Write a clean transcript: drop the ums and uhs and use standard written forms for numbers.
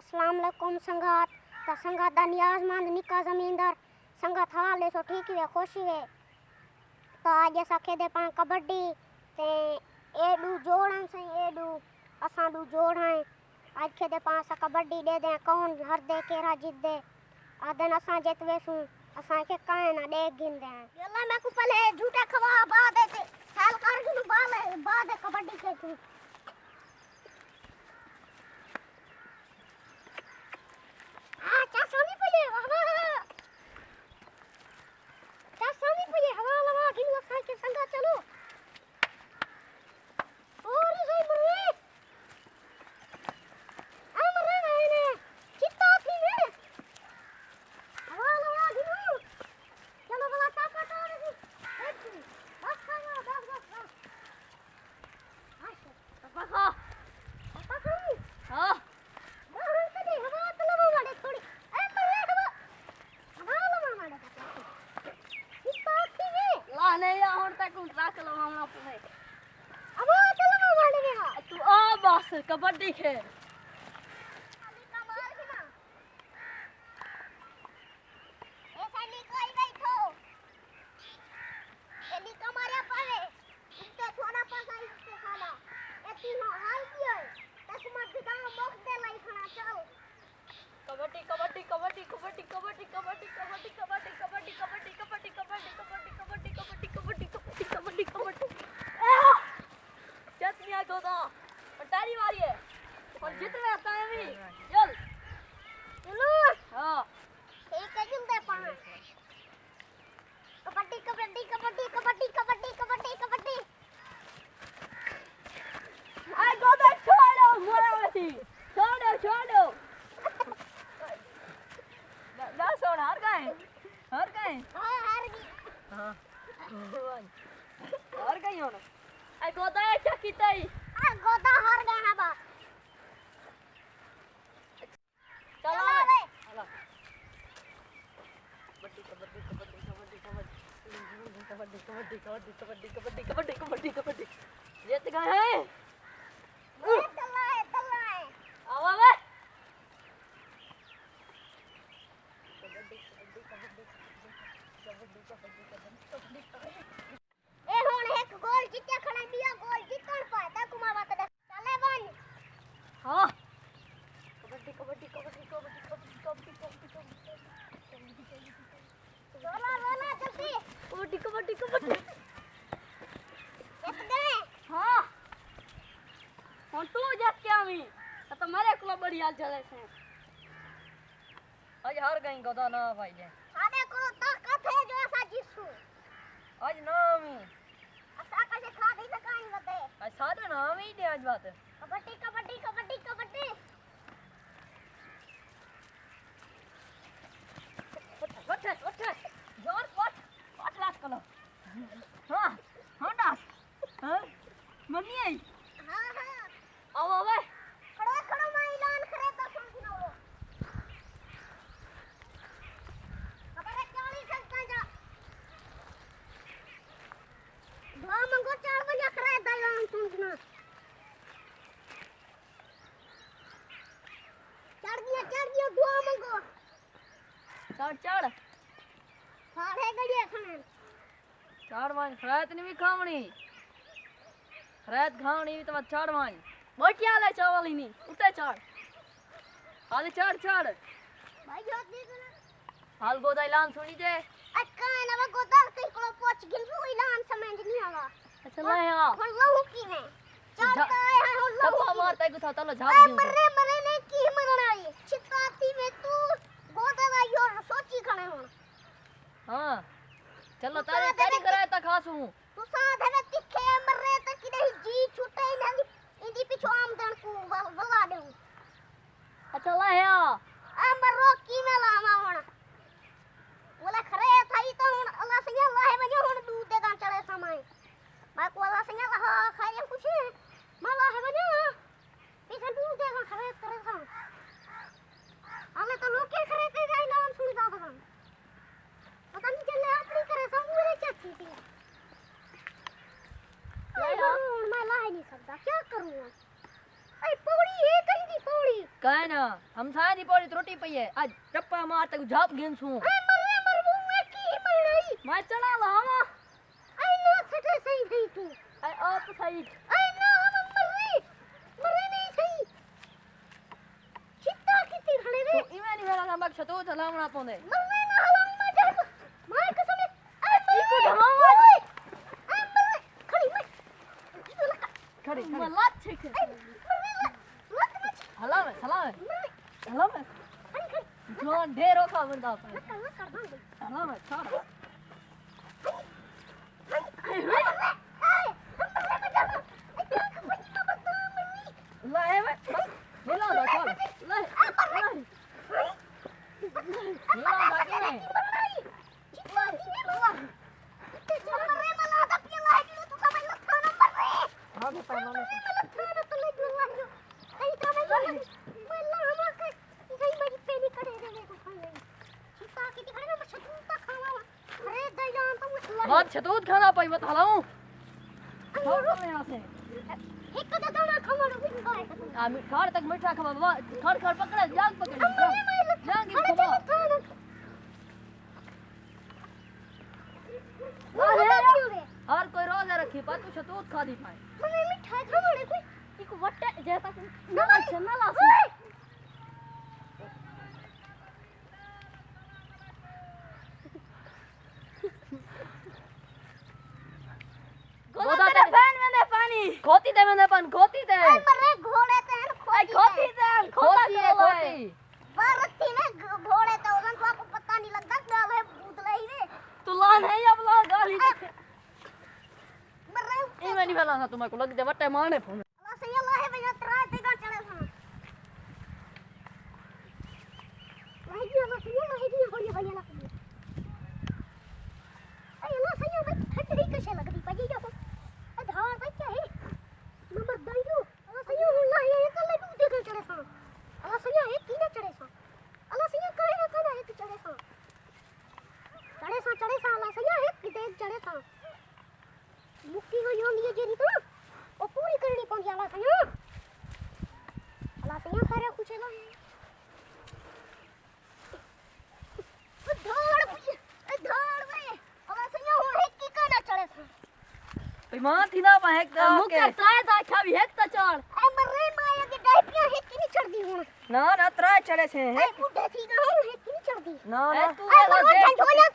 अस्सलाम वालेकुम संगात ता संगात दा नियाजमंद निका जमींदार संगात हाल सो ठीक वे खुशी वे तो आज असा खेदे पा कबड्डी ते एडू जोड़न से एडू असा दू जोड़ हैं आज खेदे पा असा कबड्डी दे दे कौन हर दे केरा जीत दे आदन असा जितवे सु असा के काए ना दे गिन दे यल्ला मैं को पहले झूठे खवा बाद दे साल कर गिन बाद कबड्डी के तू कबड्डी खेल कबड्डी जीत गए हैं आओ वे ए हुन एक गोल जीते खणे दिया गोल जीतण पाए ता कुमा बात दे चले बन हां कबड्डी रोला जल्दी हाँ और तू जस क्या मी तो मारे को बढ़िया चले से आज हार गई गोदा ना भाई जे साडे को ताकत है जो ऐसा जिसु आज ना मी असा कैसे खा दी त काई बते आज साडे ना मी दे आज बात कबड्डी वट जोर वट लास कलो हां डास हां मम्मी आई हां आओ वे खड़ो मैं ऐलान करे तो सुन सुनो अपने 40 सकता जा दो मंगो 4 बजे करे तो ऐलान सुन सुनो चढ़ दिया दो मंगो चढ़ सारे गड़िया खाने चढ़ वन रात ने भी खावणी रात खावणी तो चढ़ वन बोटिया ले चावल ही नहीं उठे चढ़ हाल चढ़ भाई जो देख ना हाल गोदा ऐलान सुनी जे अक्का ना वो गोदा कहीं को पहुंच गिन वो ऐलान समझ नहीं आवा अच्छा ले आ हम लोग की ने चढ़ के आए हैं हम लोग तब मारता है गुथा तलो झाप दूं मरे ने की मरना है चिताती में तू गोदा ला यो सोची खणे हो हां चलो तारी कराए ता खासू तू साथ है तिखे मरे त कि नहीं जी छूटे नहीं इंदी पिछो आमदन को वला दे अच्छा ले आ मरो की में लावा हुन बोला खरे थाई तो हुन अल्लाह से लाहे बने हुन दूध दे दा चले समय मैं को अल्लाह से ला खाए कुछ मैं लाहे बने पीछे दूध दे दा खरे करे सा हमें तो लोग के खरे के जाई नाम सुन दा पता नहीं चले अपनी करे सब मेरे चाची थी मैं ला नहीं सकता क्या करूं अरे पौड़ी है कहीं की पौड़ी कहे ना हम साया दी पौड़ी रोटी पई है आज टप्पा मार तक झाप गेन छू ए मर वो मैं की मरई मैं चला लावा आई ना सटे सही थई तू आई आप सही आई ना हम मरे नहीं थई चित्ता किती खड़े रे तू इमे नहीं वेला नमक छतो चलावना पोंदे मरने ना हलांग मैं जा मार कसम ए इको धमावा खड़ी मैं खड़ी मला छे हला में जोन ढेरो खा बंदा पर हला में छोड़ ले में मिला दो छोड़ ले मिला दो के हां मैं पाना में बात छतूत खाना पाई मत हलाऊं छोड़ दो यहां से एक तो दाना खमड़ भी खाए आ खाड़ तक मीठा खवा खाड़ पकड़े जाग पकड़ जाग की खवा हर कोई रोजा रखी पर तू छतूत खा दी पाए मने मीठा खमड़ कोई इको वट्टे जैसा ना चना लासी गोदा ते फैन में दे पानी खोती दे में दे पानी खोती दे मरे घोड़े ते खोती दे खोती है खोती बारती में घोड़े ते उधन तो आपको पता नहीं लगता गाल है भूत लई रे तू लान है अब ला गाली मरे ए मैं नहीं फैला तुम्हारे को लग दे वट्टे मारने फोन अल्लाह से अल्लाह है भैया तरा ते का चले सा भाई जी अल्लाह से अल्लाह है जी होड़ी भैया ना अरे अल्लाह से भाई ठंडी कैसे लगती पाजी जा धार भाई क्या है नंबर दाइयो अल्लाह से अल्लाह ये कल दूध दे चढ़े सा अल्लाह से है की ना चढ़े सा अल्लाह से काहे ना खाना है चढ़े सा अल्लाह से है की दे चढ़े सा मुक्ति हो योंदी है जेरी तो ओ पूरी करनी पड़ी अल्लाह से करे कुछ ना धार वे अल्लाह से हो है की काना चढ़े सा बेईमान थी ना मैं एक मुख ताए दा खावी एक ता चढ़ ए मरे माया के डाइपियां है की नहीं चढ़ दी हूं ना ना त्रा चढ़े से ए बुढ़े थी ना है की नहीं चढ़ दी ना ना तू झंझोलियां